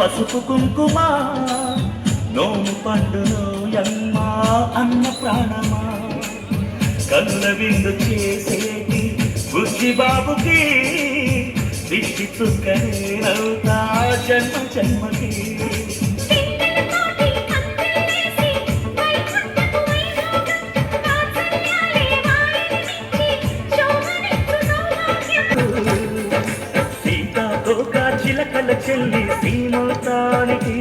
పసుపు కుంకుమ నోము పండును యమ్మ అన్న ప్రాణమా కనుల విందు చేసేటి బుద్ధి బాబుకి దిష్టి చుక్కనేనవుతా జన్మ జన్మకి సీతాకోక చిలకల చెల్లి సీమతానికి